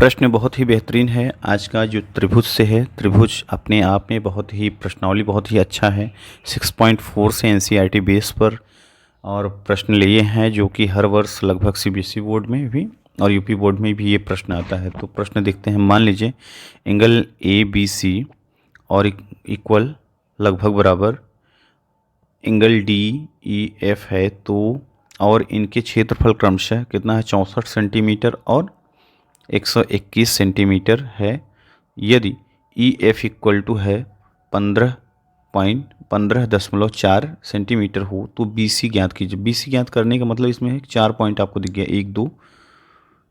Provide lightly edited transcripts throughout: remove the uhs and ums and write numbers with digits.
प्रश्न बहुत ही बेहतरीन है। आज का जो त्रिभुज से है, त्रिभुज अपने आप में बहुत ही प्रश्नावली बहुत ही अच्छा है। 6.4 से एनसीईआरटी बेस पर और प्रश्न लिए हैं जो कि हर वर्ष लगभग सीबीएसई बोर्ड में भी और यूपी बोर्ड में भी ये प्रश्न आता है। तो प्रश्न देखते हैं। मान लीजिए एंगल ए बी सी और इक्वल लगभग बराबर एंगल डी ई एफ है, तो और इनके क्षेत्रफल क्रमशः कितना है, 64 सेंटीमीटर और 121 सेंटीमीटर है। यदि ई एफ इक्वल टू है 15.4 सेंटीमीटर हो तो बी सी ज्ञात कीजिए। बी सी ज्ञात करने का मतलब इसमें है 4 पॉइंट आपको दिख गया, 1 2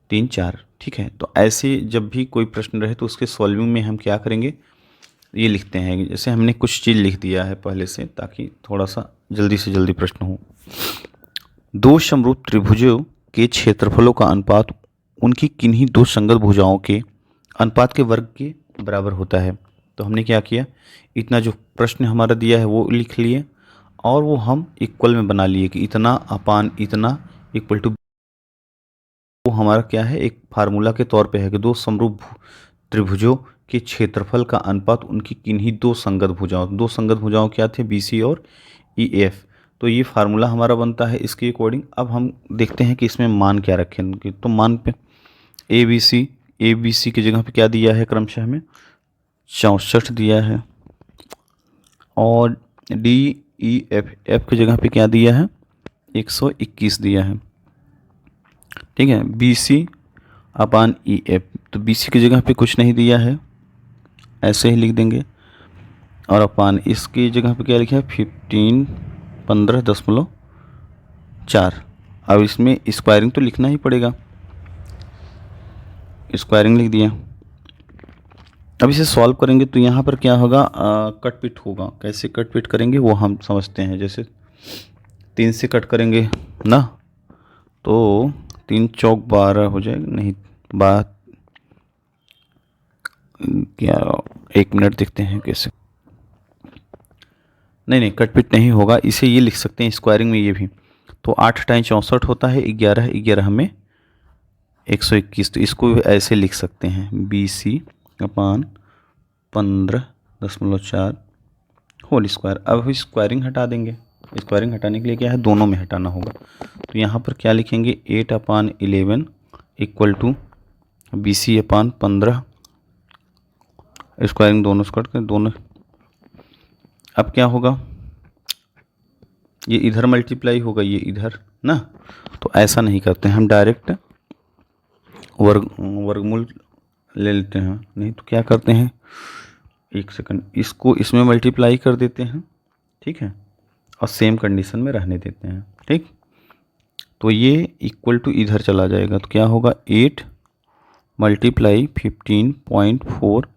3 4। ठीक है, तो ऐसे जब भी कोई प्रश्न रहे तो उसके सॉल्विंग में हम क्या करेंगे, ये लिखते हैं। जैसे हमने कुछ चीज़ लिख दिया है पहले से ताकि थोड़ा सा जल्दी से जल्दी प्रश्न हो। दो समरूप त्रिभुजों के क्षेत्रफलों का अनुपात उनकी किन्हीं दो संगत भुजाओं के अनुपात के वर्ग के बराबर होता है। तो हमने क्या किया, इतना जो प्रश्न हमारा दिया है वो लिख लिए और वो हम इक्वल में बना लिए कि इतना अपान इतना इक्वल टू। वो हमारा क्या है, एक फार्मूला के तौर पे है कि दो समरूप त्रिभुजों के क्षेत्रफल का अनुपात उनकी किन्हीं दो संगत भुजाओं क्या थे, बी सी और ई एफ। तो ये फार्मूला हमारा बनता है इसके अकॉर्डिंग। अब हम देखते हैं कि इसमें मान क्या रखें उनके। तो मान पे ए बी सी की जगह पे क्या दिया है, क्रमशः हमें 64 दिया है और डी ई एफ की जगह पे क्या दिया है, 121 दिया है। ठीक है, बी सी अपान ई एफ, तो बी सी की जगह पे कुछ नहीं दिया है, ऐसे ही लिख देंगे। और अपान इसकी जगह पे क्या लिखा है, 15.4। अब इसमें स्क्वायरिंग तो लिखना ही पड़ेगा, स्क्वायरिंग लिख दिया। अब इसे सॉल्व करेंगे तो यहाँ पर क्या होगा, कट पिट होगा। कैसे कट पिट करेंगे वो हम समझते हैं। जैसे 3 से कट करेंगे ना, तो 3 चौक 12 हो जाएगा। नहीं, बात क्या, 1 मिनट देखते हैं कैसे। नहीं, कट पिट नहीं होगा। इसे ये लिख सकते हैं स्क्वायरिंग में ये भी। तो 8 टाइम 64 होता है, 11 में 121। तो इसको ऐसे लिख सकते हैं, बी सी अपान 15.4 होल स्क्वायर। अब स्क्वायरिंग हटा देंगे। स्क्वायरिंग हटाने के लिए क्या है, दोनों में हटाना होगा। तो यहाँ पर क्या लिखेंगे, 8/11 equal to B C upon 15। Squaring दोनों से कट कर दोनों। अब क्या होगा, ये इधर मल्टीप्लाई होगा, ये इधर ना। तो ऐसा नहीं करते हैं हम, डायरेक्ट वर्गमूल ले लेते हैं। नहीं तो क्या करते हैं, 1 सेकंड, इसको इसमें मल्टीप्लाई कर देते हैं। ठीक है, और सेम कंडीशन में रहने देते हैं। ठीक, तो ये इक्वल टू इधर चला जाएगा। तो क्या होगा, 8 multiply 15.4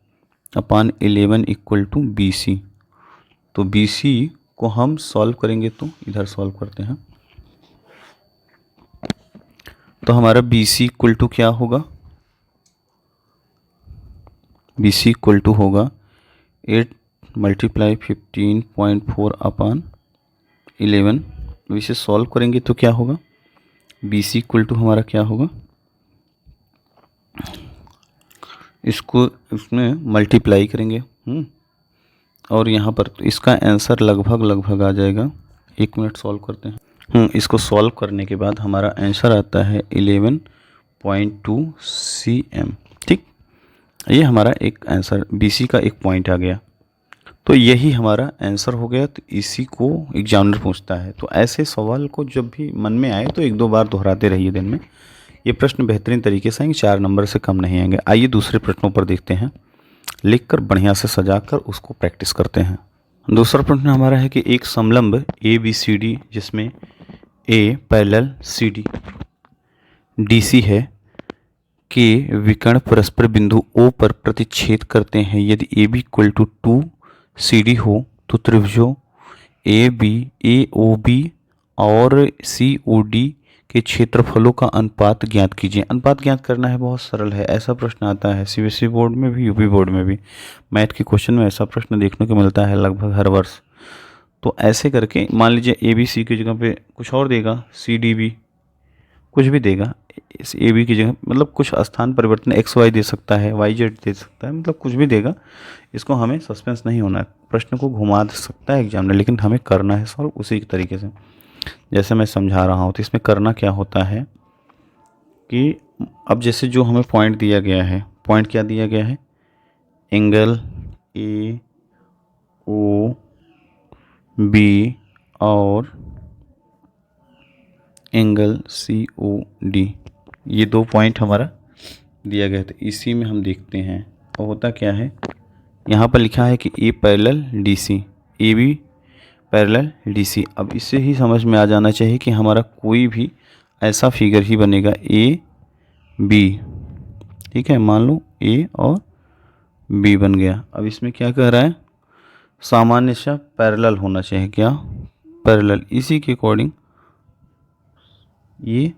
upon 11 equal to B C. तो बी सी को हम सॉल्व करेंगे तो इधर सॉल्व करते हैं। तो हमारा बी सी इक्वल टू क्या होगा, बी सी इक्वल टू होगा 8 मल्टीप्लाई 15.4 अपान 11। इसे सॉल्व करेंगे तो क्या होगा, बी सी इक्वल टू हमारा क्या होगा, इसको इसमें मल्टीप्लाई करेंगे और यहाँ पर तो इसका आंसर लगभग आ जाएगा। 1 मिनट सॉल्व करते हैं। इसको सॉल्व करने के बाद हमारा आंसर आता है 11.2 cm। ठीक, ये हमारा एक आंसर, BC का एक पॉइंट आ गया। तो यही हमारा आंसर हो गया। तो इसी को एग्जामिनर पूछता है। तो ऐसे सवाल को जब भी मन में आए तो 1-2 बार दोहराते रहिए दिन में। ये प्रश्न बेहतरीन तरीके से आएंगे, 4 नंबर से कम नहीं आएंगे। आइए दूसरे प्रश्नों पर देखते हैं। लिखकर बढ़िया से सजाकर उसको प्रैक्टिस करते हैं। दूसरा प्रश्न हमारा है कि एक समलंब ABCD जिसमें A पैरेलल CD DC है के विकर्ण परस्पर बिंदु O पर प्रतिच्छेद करते हैं। यदि AB इक्वल टू 2 CD हो तो त्रिभुजों AOB और COD के क्षेत्रफलों का अनुपात ज्ञात कीजिए। अनुपात ज्ञात करना है, बहुत सरल है। ऐसा प्रश्न आता है सीबीएसई बोर्ड में भी, यूपी बोर्ड में भी। मैथ के क्वेश्चन में ऐसा प्रश्न देखने को मिलता है लगभग हर वर्ष। तो ऐसे करके मान लीजिए ABC की जगह पे कुछ और देगा, CDB, कुछ भी देगा इस ए बी की जगह, मतलब कुछ स्थान परिवर्तन एक्स वाई दे सकता है, वाई जेड दे सकता है, मतलब कुछ भी देगा। इसको हमें सस्पेंस नहीं होना है, प्रश्न को घुमा दे सकता है एग्जामिनर, लेकिन हमें करना है सॉल्व उसी तरीके से जैसे मैं समझा रहा हूँ। तो इसमें करना क्या होता है कि अब जैसे जो हमें पॉइंट दिया गया है, पॉइंट क्या दिया गया है, एंगल ए ओ बी और एंगल सी ओ डी, ये 2 पॉइंट हमारा दिया गया था। इसी में हम देखते हैं और होता क्या है, यहाँ पर लिखा है कि A parallel D C, A B parallel D C. अब इससे ही समझ में आ जाना चाहिए कि हमारा कोई भी ऐसा फिगर ही बनेगा ए बी, ठीक है, मान लो ए और बी बन गया। अब इसमें क्या कह रहा है, सामान्यतः पैरेलल होना चाहिए, क्या पैरेलल, इसी के अकॉर्डिंग ये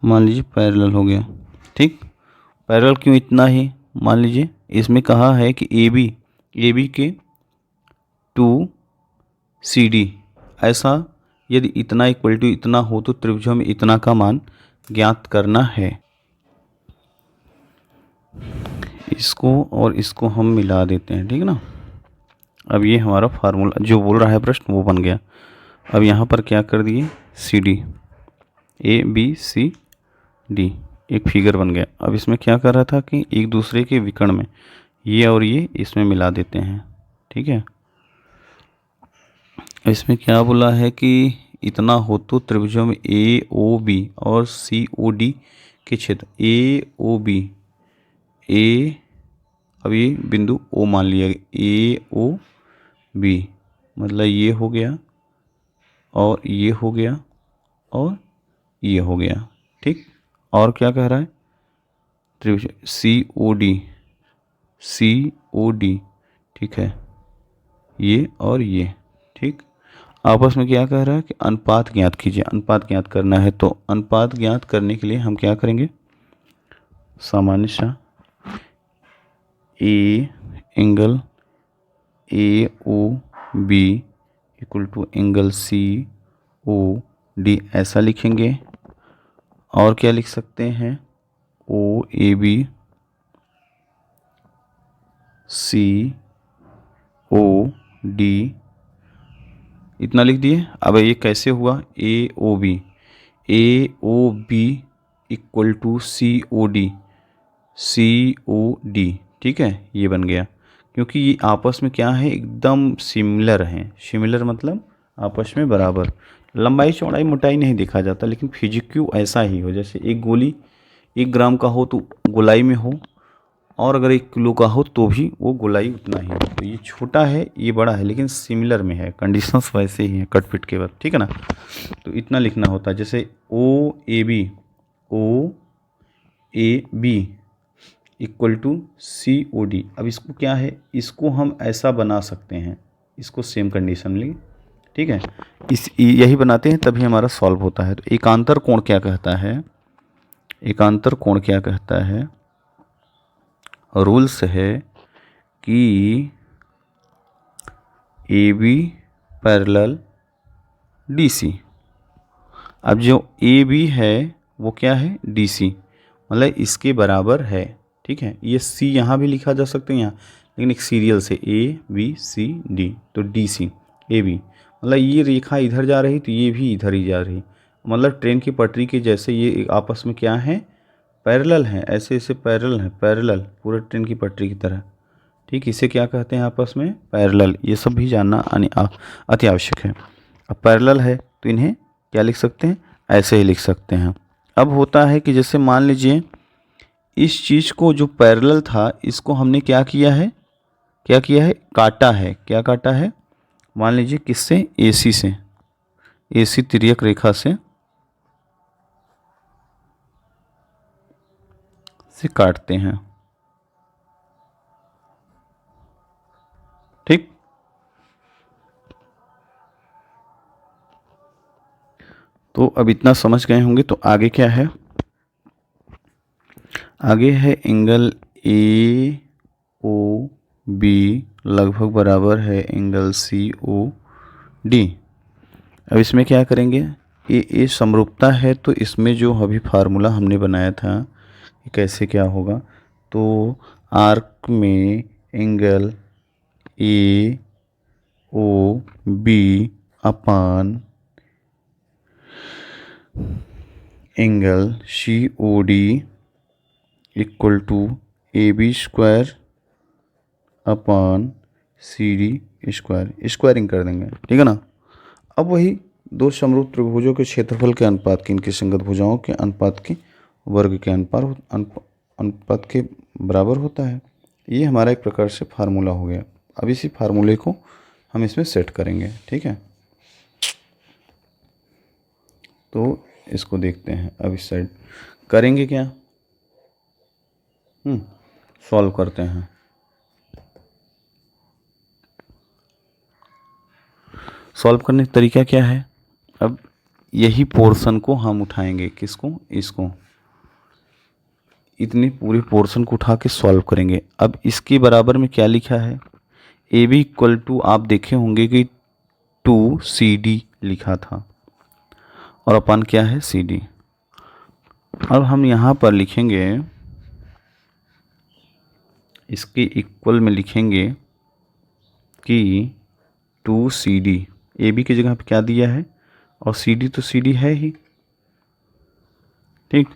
मान लीजिए पैरेलल हो गया, ठीक। पैरेलल क्यों इतना ही, मान लीजिए इसमें कहा है कि ए बी के टू सी डी, ऐसा यदि इतना इक्वल टू इतना हो तो त्रिभुज में इतना का मान ज्ञात करना है। इसको और इसको हम मिला देते हैं, ठीक है ना। अब ये हमारा फार्मूला जो बोल रहा है प्रश्न वो बन गया। अब यहाँ पर क्या कर दिए, C D, A B C D एक फिगर बन गया। अब इसमें क्या कर रहा था कि एक दूसरे के विकर्ण में ये और ये इसमें मिला देते हैं, ठीक है। इसमें क्या बोला है कि इतना हो तो त्रिभुजों में ए ओ बी और सी ओ डी के क्षेत्र, ए ओ बी, ए अब ये बिंदु ओ मान लिया, ए ओ बी मतलब ये हो गया और ये हो गया और ये हो गया, ठीक। और क्या कह रहा है, त्रिभुज सी ओ डी, ठीक है, ये और ये, ठीक। आपस में क्या कह रहा है कि अनुपात ज्ञात कीजिए, अनुपात ज्ञात करना है। तो अनुपात ज्ञात करने के लिए हम क्या करेंगे, सामान्यतः a angle A O B equal to angle C O D ऐसा लिखेंगे। और क्या लिख सकते हैं, ओ A B C O D इतना लिख दिए। अब ये कैसे हुआ, A O B equal to C O D, ठीक है, ये बन गया। क्योंकि ये आपस में क्या है, एकदम सिमिलर हैं। सिमिलर मतलब आपस में बराबर, लंबाई चौड़ाई मोटाई नहीं देखा जाता, लेकिन फिजिक्यू ऐसा ही हो, जैसे एक गोली 1 ग्राम का हो तो गोलाई में हो, और अगर 1 किलो का हो तो भी वो गोलाई उतना ही हो। तो ये छोटा है ये बड़ा है, लेकिन सिमिलर में है, कंडीशंस वैसे ही हैं कटपिट के बाद, ठीक है ना। तो इतना लिखना होता है, जैसे O A B equal to C O D. अब इसको क्या है, इसको हम ऐसा बना सकते हैं, इसको सेम कंडीशन में, ठीक है, यही बनाते हैं तभी हमारा सॉल्व होता है। तो एकांतर कोण क्या कहता है, एकांतर कोण क्या कहता है, रूल्स है कि A B parallel D C. अब जो ए बी है वो क्या है, डी सी, मतलब इसके बराबर है, ठीक है। ये सी यहाँ भी लिखा जा सकते हैं यहाँ, लेकिन एक सीरियल से ए बी सी डी, तो डी सी ए बी, मतलब ये रेखा इधर जा रही तो ये भी इधर ही जा रही, मतलब ट्रेन की पटरी के जैसे ये आपस में क्या है, पैरेलल हैं, ऐसे ऐसे पैरेलल हैं, पैरेलल पूरे ट्रेन की पटरी की तरह, ठीक। इसे क्या कहते हैं आपस में, पैरेलल। ये सब भी जानना अति आवश्यक है। अब पैरेलल है तो इन्हें क्या लिख सकते हैं, ऐसे ही लिख सकते हैं। अब होता है कि जैसे मान लीजिए इस चीज़ को जो पैरेलल था इसको हमने क्या किया है, काटा है, क्या काटा है, मान लीजिए किससे, एसी से, एसी तिर्यक रेखा से काटते हैं, ठीक। तो अब इतना समझ गए होंगे, तो आगे क्या है, आगे है एंगल ए ओ बी लगभग बराबर है एंगल सी ओ डी। अब इसमें क्या करेंगे, ये समरूपता है, तो इसमें जो अभी फार्मूला हमने बनाया था ये कैसे क्या होगा, तो आर्क में angle A O B upon angle C O D equal to A B square upon C D square, squaring कर देंगे, ठीक है ना। अब वही दो समरूप त्रिभुजों के क्षेत्रफल के अनुपात के, इनकी संगत भुजाओं के अनुपात के वर्ग के अनुपात के बराबर होता है। ये हमारा एक प्रकार से फार्मूला हो गया। अब इसी फार्मूले को हम इसमें सेट करेंगे, ठीक है। तो इसको देखते हैं, अब इस साइड करेंगे क्या, सॉल्व करते हैं। सॉल्व करने का तरीका क्या है, अब यही पोर्शन को हम उठाएंगे, किसको, इसको, इतनी पूरी पोर्शन को उठा के सॉल्व करेंगे। अब इसके बराबर में क्या लिखा है, ए बी इक्वल टू, आप देखे होंगे कि 2CD लिखा था और अपन क्या है CD। अब हम यहाँ पर लिखेंगे, इसके इक्वल में लिखेंगे कि 2CD, ए बी की जगह पे क्या दिया है और CD तो CD है ही, ठीक,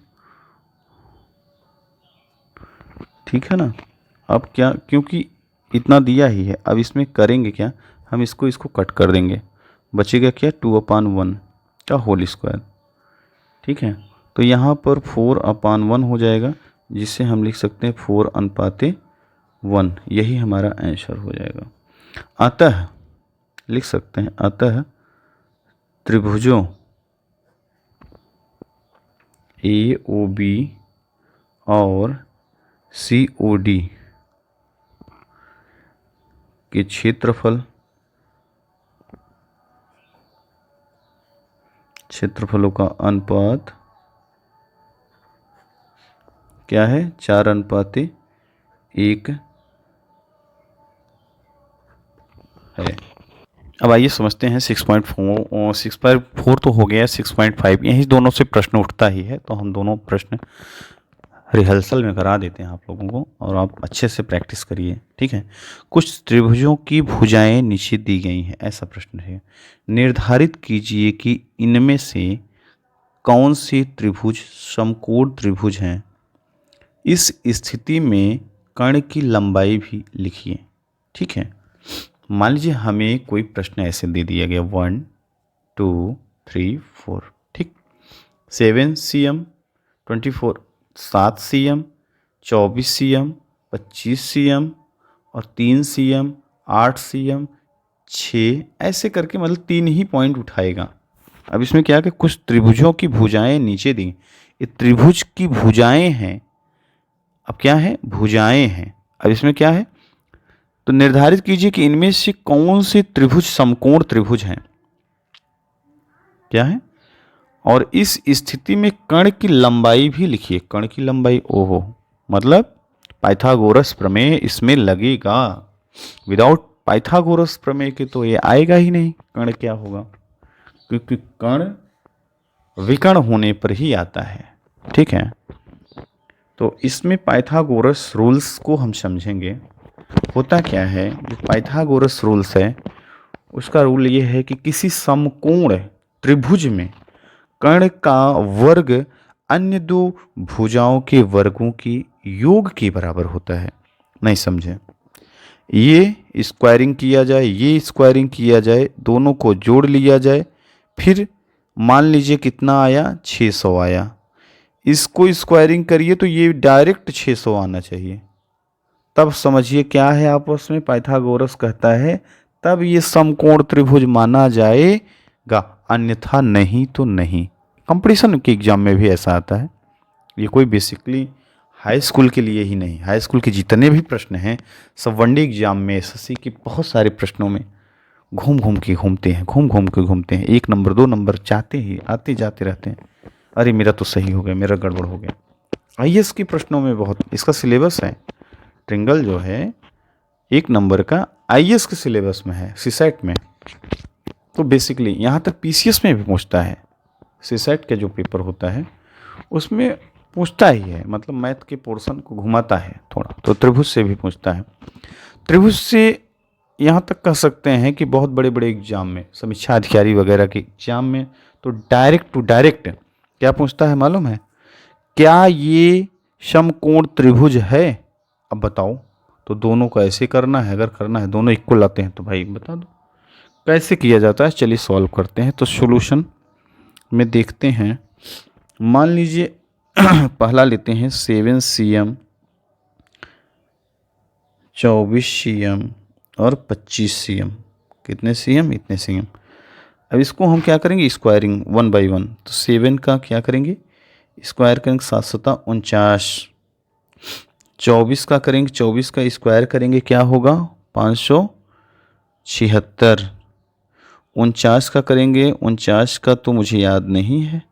ठीक है ना। अब क्या, क्योंकि इतना दिया ही है, अब इसमें करेंगे क्या, हम इसको कट कर देंगे, बचेगा क्या 2/1 का होल स्क्वायर, ठीक है। तो यहाँ पर 4/1 हो जाएगा, जिससे हम लिख सकते हैं 4:1, यही हमारा आंसर हो जाएगा। अतः लिख सकते हैं, अतः त्रिभुजों AOB और COD के क्षेत्रफलों का अनुपात क्या है, 4:1 है। अब आइए समझते हैं 6.4 तो हो गया, 6.5 यही दोनों से प्रश्न उठता ही है, तो हम दोनों प्रश्न रिहर्सल में करा देते हैं आप लोगों को, और आप अच्छे से प्रैक्टिस करिए, ठीक है। कुछ त्रिभुजों की भुजाएं नीचे दी गई हैं, ऐसा प्रश्न है। निर्धारित कीजिए कि इनमें से कौन से त्रिभुज समकोण त्रिभुज हैं। इस स्थिति में कर्ण की लंबाई भी लिखिए, ठीक है। मान लीजिए हमें कोई प्रश्न ऐसे दे दिया गया 1 2 3 4, ठीक, 7 cm 24 7 cm 24 cm 25 cm और 3 cm 8 cm 6, ऐसे करके मतलब 3 ही पॉइंट उठाएगा। अब इसमें क्या है कि कुछ त्रिभुजों की भुजाएं नीचे दी, ये त्रिभुज की भुजाएं हैं, अब क्या है, भुजाएं हैं। अब इसमें क्या है, तो निर्धारित कीजिए कि इनमें से कौन से त्रिभुज समकोण त्रिभुज हैं, क्या है, और इस स्थिति में कर्ण की लंबाई भी लिखिए। कर्ण की लंबाई, ओहो, मतलब पाइथागोरस प्रमेय इसमें लगेगा। विदाउट पाइथागोरस प्रमेय के तो ये आएगा ही नहीं, कर्ण क्या होगा, क्योंकि कर्ण विकर्ण होने पर ही आता है, ठीक है। तो इसमें पाइथागोरस रूल्स को हम समझेंगे। होता क्या है, जो पाइथागोरस रूल्स है उसका रूल ये है कि किसी समकोण त्रिभुज में कर्ण का वर्ग अन्य दो भुजाओं के वर्गों की योग के बराबर होता है। नहीं समझे, ये स्क्वायरिंग किया जाए, ये स्क्वायरिंग किया जाए, दोनों को जोड़ लिया जाए, फिर मान लीजिए कितना आया, 600 आया, इसको स्क्वायरिंग करिए तो ये डायरेक्ट 600 आना चाहिए, तब समझिए क्या है आपस में, पाइथागोरस कहता है तब ये समकोण त्रिभुज माना जाएगा, अन्यथा नहीं तो नहीं। कंपटीशन के एग्जाम में भी ऐसा आता है, ये कोई बेसिकली हाई स्कूल के लिए ही नहीं, हाई स्कूल के जितने भी प्रश्न हैं सब वनडे एग्जाम में, एसएससी के बहुत सारे प्रश्नों में घूम घूम के घूमते हैं, 1 नंबर 2 नंबर चाहते ही आते जाते रहते हैं। अरे मेरा तो सही हो गया, मेरा गड़बड़ हो गया। आईएएस के प्रश्नों में बहुत, इसका सिलेबस है, ट्रिंगल जो है 1 नंबर का आईएएस के सिलेबस में है, सीसेट में, तो बेसिकली यहाँ तक पीसीएस में भी पहुँचता है, सीसेट का जो पेपर होता है उसमें पूछता ही है, मतलब मैथ के पोर्शन को घुमाता है थोड़ा, तो त्रिभुज से भी पूछता है। त्रिभुज से यहाँ तक कह सकते हैं कि बहुत बड़े बड़े एग्जाम में, समीक्षा अधिकारी वगैरह के एग्जाम में तो डायरेक्ट टू डायरेक्ट क्या पूछता है मालूम है? क्या ये समकोण त्रिभुज है? अब बताओ, तो दोनों को ऐसे करना है, अगर करना है दोनों इक्वल आते हैं तो भाई बता दो कैसे किया जाता है। चलिए सॉल्व करते हैं। तो सॉल्यूशन में देखते हैं, मान लीजिए पहला लेते हैं 7 cm 24 cm और 25 cm। कितने cm? इतने cm। अब इसको हम क्या करेंगे, स्क्वायरिंग 1 by 1। तो 7 का क्या करेंगे, स्क्वायर करेंगे 7 सता 49। 24 का करेंगे, 24 का स्क्वायर करेंगे क्या होगा 576। 49 का करेंगे, 49 का तो मुझे याद नहीं है,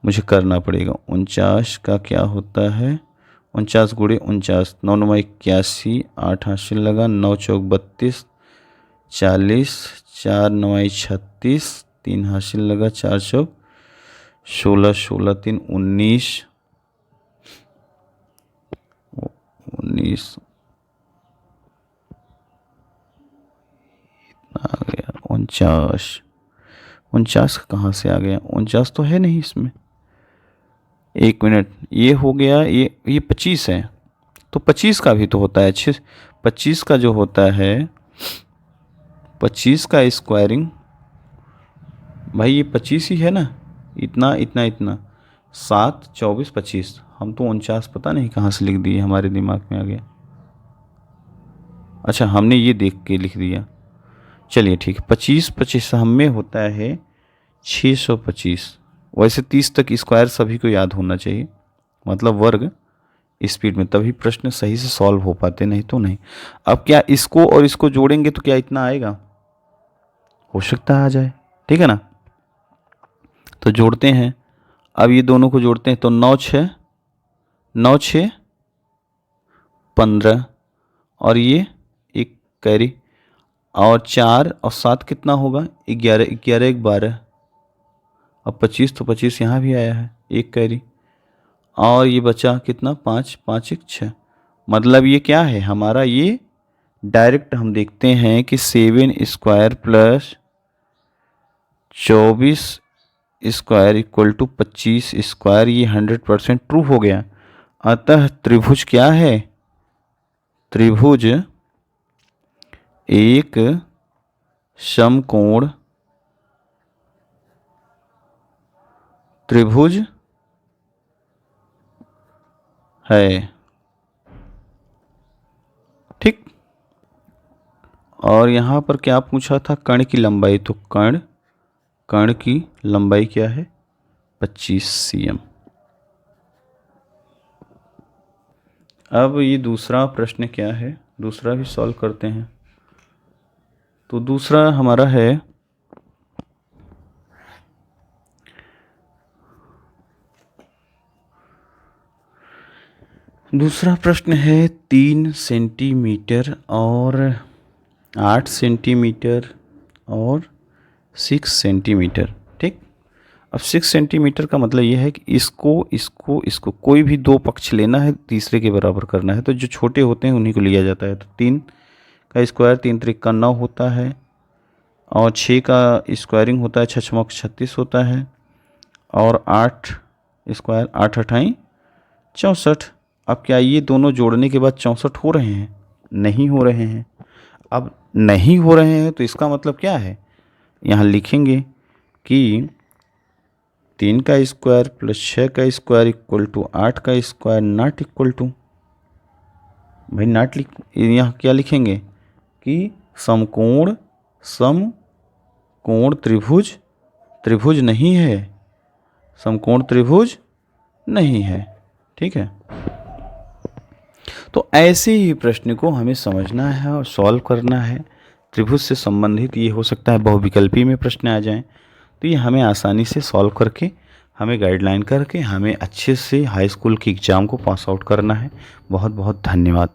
मुझे करना पड़ेगा। 49 का क्या होता है, 49 गुणे 49, 9 9 81, 8 हासिल लगा, 9 चौक 32, 40, 4 9 36, 3 हासिल लगा, 4 चौक 16, 16 3 19, 19 आ गया 49। 49 कहाँ से आ गया, 49 तो है नहीं इसमें। एक मिनट, ये हो गया, ये 25 है, तो 25 का भी तो होता है। 25 का जो होता है, 25 का स्क्वायरिंग भाई ये 25 ही है ना, इतना इतना इतना 7 24 25। हम तो 49 पता नहीं कहाँ से लिख दिए, हमारे दिमाग में आ गया। अच्छा हमने ये देख के लिख दिया, चलिए ठीक है। 25 25 हम में होता है 625। वैसे 30 तक स्क्वायर सभी को याद होना चाहिए, मतलब वर्ग स्पीड में, तभी प्रश्न सही से सॉल्व हो पाते, नहीं तो नहीं। अब क्या इसको और इसको जोड़ेंगे तो क्या इतना आएगा, हो सकता है आ जाए, ठीक है ना। तो जोड़ते हैं, अब ये दोनों को जोड़ते हैं तो 9 6 9 6 15 और ये एक कैरी, और 4 और 7 कितना होगा 11, 11 1 12, अब 25 तो 25 यहाँ भी आया है, एक कैरी, और ये बचा कितना 5 5 1 6। मतलब ये क्या है हमारा, ये डायरेक्ट हम देखते हैं कि 7 square plus 24 square equal to 25 square, ये 100% ट्रू हो गया। अतः त्रिभुज क्या है, त्रिभुज एक समकोण त्रिभुज है, ठीक। और यहाँ पर क्या पूछा था, कर्ण की लंबाई, तो कर्ण की लंबाई क्या है 25 cm। अब ये दूसरा प्रश्न क्या है, दूसरा भी सॉल्व करते हैं। तो दूसरा हमारा है, दूसरा प्रश्न है 3 सेंटीमीटर और 8 सेंटीमीटर और 6 सेंटीमीटर, ठीक। अब 6 सेंटीमीटर का मतलब ये है कि इसको कोई भी दो पक्ष लेना है, तीसरे के बराबर करना है, तो जो छोटे होते हैं उन्हीं को लिया जाता है। तो 3 का स्क्वायर 3 त्रिक 9 होता है, और 6 का स्क्वायरिंग होता है 6 छमक 36 होता है, और 8 स्क्वायर 8 अठाई 64। अब क्या ये दोनों जोड़ने के बाद 64 हो रहे हैं, नहीं हो रहे हैं। अब नहीं हो रहे हैं तो इसका मतलब क्या है, यहाँ लिखेंगे कि 3 का स्क्वायर प्लस 6 का स्क्वायर इक्वल टू 8 का स्क्वायर नॉट इक्वल टू, भाई नॉट यहाँ क्या लिखेंगे कि समकोण त्रिभुज नहीं है, समकोण त्रिभुज नहीं है, ठीक है। तो ऐसे ही प्रश्न को हमें समझना है और सॉल्व करना है। त्रिभुज से संबंधित ये हो सकता है बहुविकल्पी में प्रश्न आ जाएं, तो ये हमें आसानी से सॉल्व करके, हमें गाइडलाइन करके, हमें अच्छे से हाई स्कूल की एग्ज़ाम को पास आउट करना है। बहुत बहुत धन्यवाद।